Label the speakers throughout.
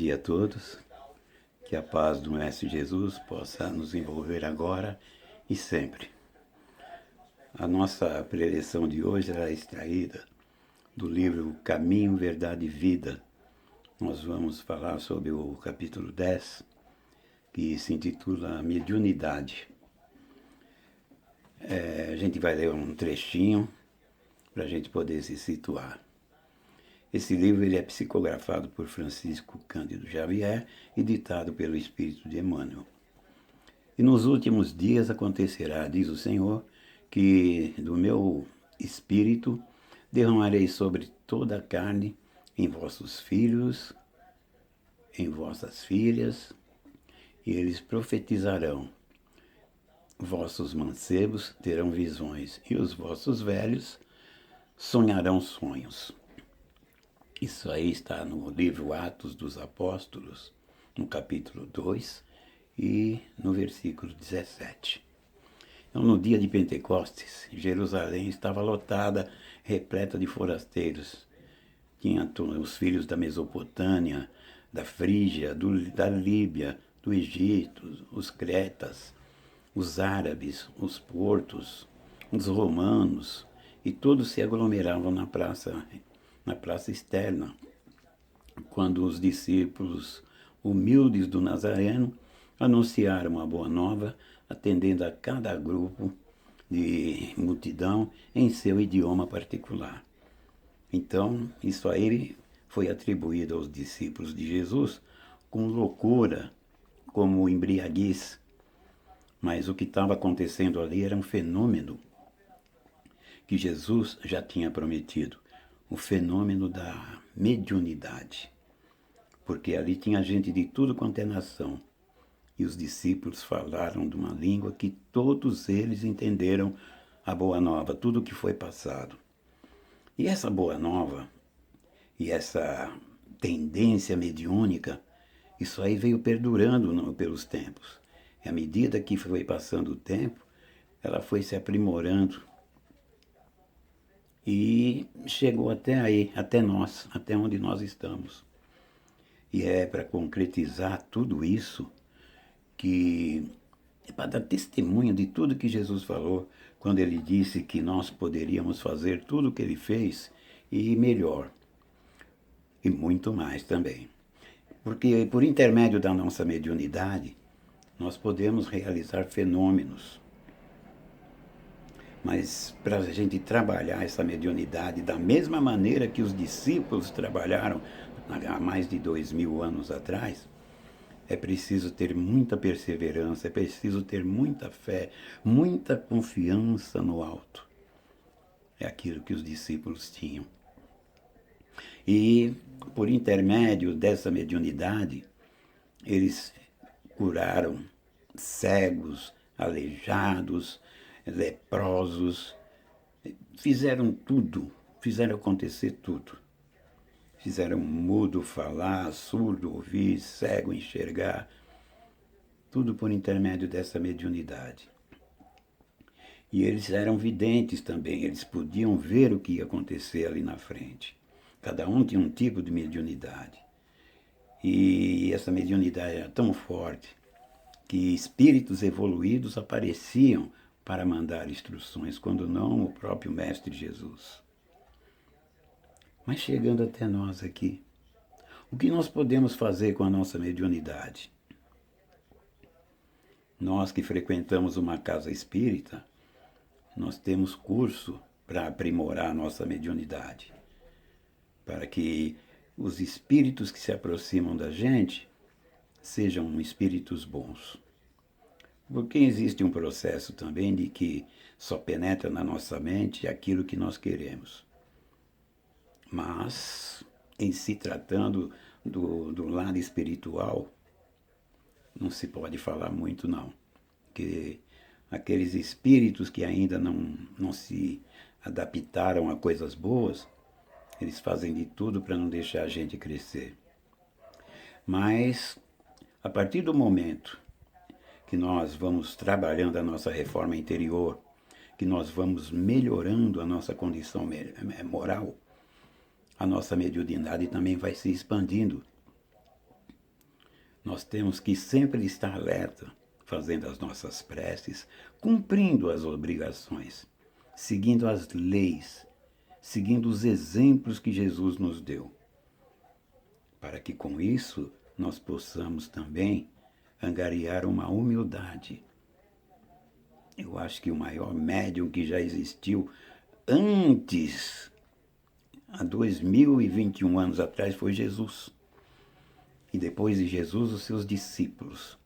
Speaker 1: dia a todos. Que a paz do Mestre Jesus possa nos envolver agora e sempre. A nossa preleção de hoje é extraída do livro Caminho, Verdade e Vida. Nós vamos falar sobre o capítulo 10, que se intitula Mediunidade. A gente vai ler um trechinho para a gente poder se situar. Esse livro ele é psicografado por Francisco Cândido Xavier e ditado pelo Espírito de Emmanuel. E nos últimos dias acontecerá, diz o Senhor, que do meu Espírito derramarei sobre toda a carne, em vossos filhos, em vossas filhas, e eles profetizarão. Vossos mancebos terão visões, e os vossos velhos sonharão sonhos. Isso aí está no livro Atos dos Apóstolos, no capítulo 2 e no versículo 17. Então, no dia de Pentecostes, Jerusalém estava lotada, repleta de forasteiros. Tinha os filhos da Mesopotâmia, da Frígia, da Líbia, do Egito, os cretas, os árabes, os portos, os romanos, e todos se aglomeravam na praça externa, quando os discípulos humildes do Nazareno anunciaram a boa nova, atendendo a cada grupo de multidão em seu idioma particular. Então, isso aí foi atribuído aos discípulos de Jesus com loucura, como embriaguez. Mas o que estava acontecendo ali era um fenômeno que Jesus já tinha prometido, o fenômeno da mediunidade. Porque ali tinha gente de tudo quanto é nação. E os discípulos falaram de uma língua que todos eles entenderam a boa nova, tudo o que foi passado. E essa boa nova, e essa tendência mediúnica, isso aí veio perdurando pelos tempos. E à medida que foi passando o tempo, ela foi se aprimorando. E chegou até aí, até nós, até onde nós estamos. E é para concretizar tudo isso que é para dar testemunho de tudo que Jesus falou quando ele disse que nós poderíamos fazer tudo o que ele fez e melhor. E muito mais também. Porque por intermédio da nossa mediunidade, nós podemos realizar fenômenos. Mas para a gente trabalhar essa mediunidade da mesma maneira que os discípulos trabalharam há mais de 2000 anos atrás, é preciso ter muita perseverança, é preciso ter muita fé, muita confiança no alto. É aquilo que os discípulos tinham. E por intermédio dessa mediunidade, eles curaram cegos, aleijados, leprosos, fizeram tudo, fizeram acontecer tudo. Fizeram mudo falar, surdo ouvir, cego enxergar, tudo por intermédio dessa mediunidade. E eles eram videntes também, eles podiam ver o que ia acontecer ali na frente. Cada um tinha um tipo de mediunidade. E essa mediunidade era tão forte que espíritos evoluídos apareciam para mandar instruções, quando não o próprio Mestre Jesus. Mas chegando até nós aqui, o que nós podemos fazer com a nossa mediunidade? Nós que frequentamos uma casa espírita, nós temos curso para aprimorar a nossa mediunidade, para que os espíritos que se aproximam da gente sejam espíritos bons. Porque existe um processo também de que só penetra na nossa mente aquilo que nós queremos. Mas, em se tratando do lado espiritual, não se pode falar muito, não. Porque aqueles espíritos que ainda não se adaptaram a coisas boas, eles fazem de tudo para não deixar a gente crescer. Mas, a partir do momento que nós vamos trabalhando a nossa reforma interior, que nós vamos melhorando a nossa condição moral, a nossa mediunidade também vai se expandindo. Nós temos que sempre estar alerta, fazendo as nossas preces, cumprindo as obrigações, seguindo as leis, seguindo os exemplos que Jesus nos deu, para que com isso nós possamos também angariar uma humildade. Eu acho que o maior médium que já existiu antes, há 2021 anos atrás, foi Jesus. E depois de Jesus, os seus discípulos.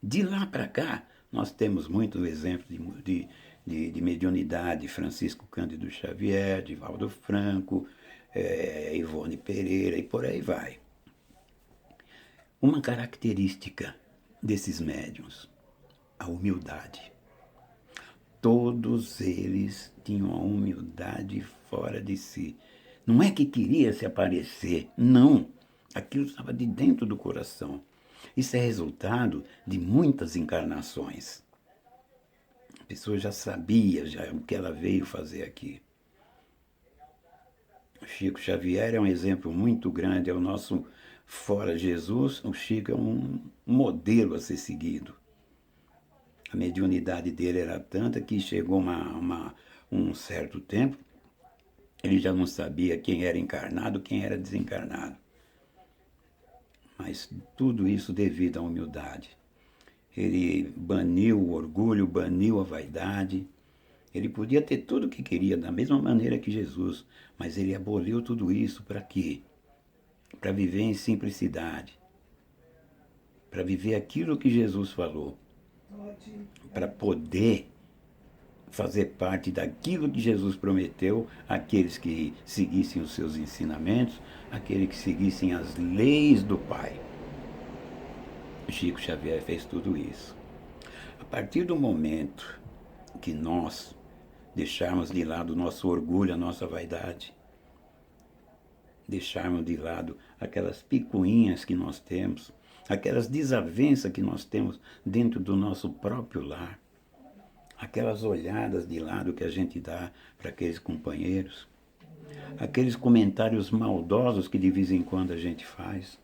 Speaker 1: De lá para cá, nós temos muitos exemplos de mediunidade, Francisco Cândido Xavier, Divaldo Franco, Ivone Pereira e por aí vai. Uma característica desses médiuns, a humildade. Todos eles tinham a humildade fora de si. Não é que queria se aparecer, não. Aquilo estava de dentro do coração. Isso é resultado de muitas encarnações. A pessoa já sabia já o que ela veio fazer aqui. O Chico Xavier é um exemplo muito grande, é o nosso fora Jesus. O Chico é um modelo a ser seguido. A mediunidade dele era tanta que chegou um certo tempo, ele já não sabia quem era encarnado, quem era desencarnado. Mas tudo isso devido à humildade. Ele baniu o orgulho, baniu a vaidade. Ele podia ter tudo o que queria, da mesma maneira que Jesus, mas ele aboliu tudo isso para quê? Para viver em simplicidade. Para viver aquilo que Jesus falou. Para poder fazer parte daquilo que Jesus prometeu àqueles que seguissem os seus ensinamentos, àqueles que seguissem as leis do Pai. Chico Xavier fez tudo isso. A partir do momento que nós deixarmos de lado o nosso orgulho, a nossa vaidade, deixarmos de lado aquelas picuinhas que nós temos, aquelas desavenças que nós temos dentro do nosso próprio lar, aquelas olhadas de lado que a gente dá para aqueles companheiros, aqueles comentários maldosos que de vez em quando a gente faz.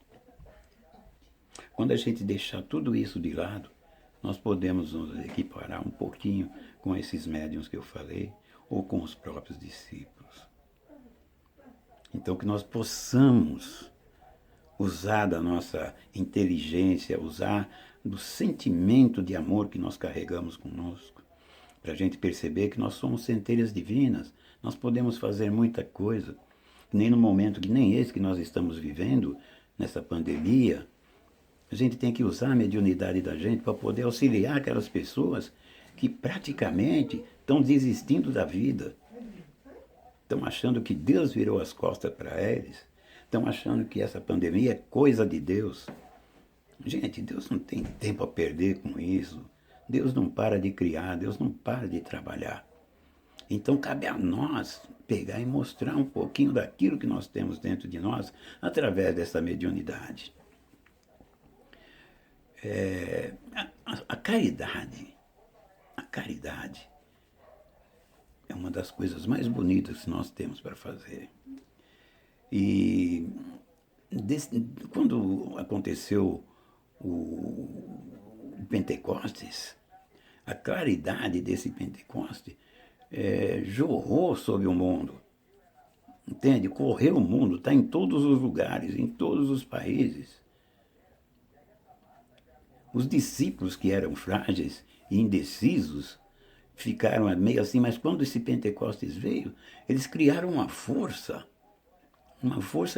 Speaker 1: Quando a gente deixar tudo isso de lado, nós podemos nos equiparar um pouquinho com esses médiuns que eu falei, ou com os próprios discípulos. Então, que nós possamos usar da nossa inteligência, usar do sentimento de amor que nós carregamos conosco, para a gente perceber que nós somos centelhas divinas, nós podemos fazer muita coisa, nem no momento que nem esse que nós estamos vivendo, nessa pandemia, a gente tem que usar a mediunidade da gente para poder auxiliar aquelas pessoas que praticamente estão desistindo da vida, estão achando que Deus virou as costas para eles, estão achando que essa pandemia é coisa de Deus. Gente, Deus não tem tempo a perder com isso. Deus não para de criar, Deus não para de trabalhar. Então cabe a nós pegar e mostrar um pouquinho daquilo que nós temos dentro de nós através dessa mediunidade. A caridade é uma das coisas mais bonitas que nós temos para fazer. E quando aconteceu o Pentecostes, a claridade desse Pentecoste jorrou sobre o mundo. Entende? Correu o mundo, está em todos os lugares, em todos os países. Os discípulos que eram frágeis e indecisos ficaram meio assim, mas quando esse Pentecostes veio, eles criaram uma força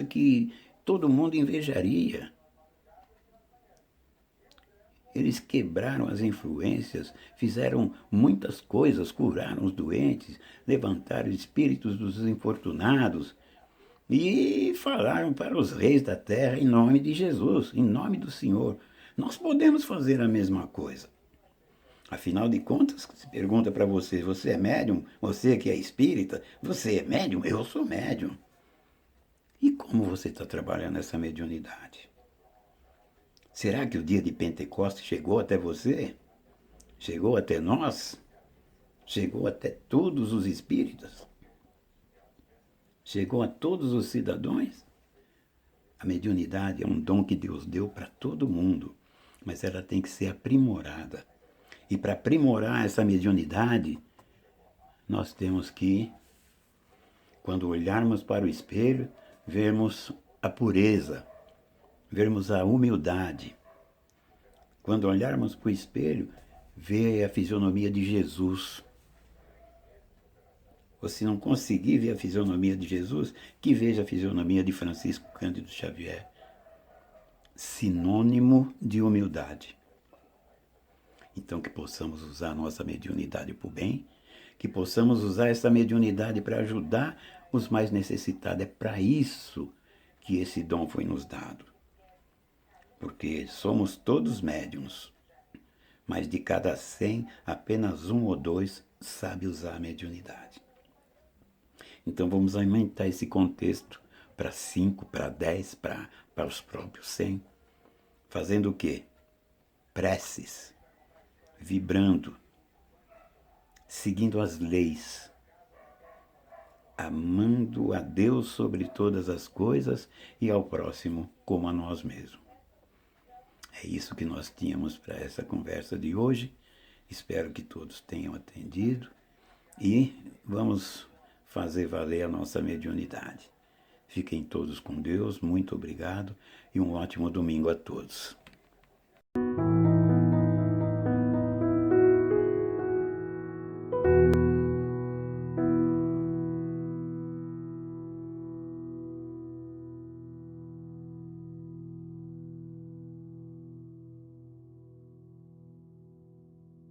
Speaker 1: que todo mundo invejaria. Eles quebraram as influências, fizeram muitas coisas, curaram os doentes, levantaram espíritos dos infortunados e falaram para os reis da terra em nome de Jesus, em nome do Senhor. Nós podemos fazer a mesma coisa. Afinal de contas, se pergunta para você, você é médium? Você que é espírita, você é médium? Eu sou médium. E como você está trabalhando essa mediunidade? Será que o dia de Pentecostes chegou até você? Chegou até nós? Chegou até todos os espíritas? Chegou a todos os cidadãos? A mediunidade é um dom que Deus deu para todo mundo. mas ela tem que ser aprimorada. E para aprimorar essa mediunidade, nós temos que, quando olharmos para o espelho, vermos a pureza, vermos a humildade. Quando olharmos para o espelho, ver a fisionomia de Jesus. Ou se não conseguir ver a fisionomia de Jesus, que veja a fisionomia de Francisco Cândido Xavier. Sinônimo de humildade. Então, que possamos usar a nossa mediunidade para o bem, que possamos usar essa mediunidade para ajudar os mais necessitados. É para isso que esse dom foi nos dado. Porque somos todos médiuns, mas de cada 100, apenas 1 ou 2 sabe usar a mediunidade. Então vamos aumentar esse contexto para 5, para 10, para os próprios 100. Fazendo o quê? Preces, vibrando, seguindo as leis, amando a Deus sobre todas as coisas e ao próximo como a nós mesmos. É isso que nós tínhamos para essa conversa de hoje. Espero que todos tenham atendido e vamos fazer valer a nossa mediunidade. Fiquem todos com Deus, muito obrigado e um ótimo domingo a todos.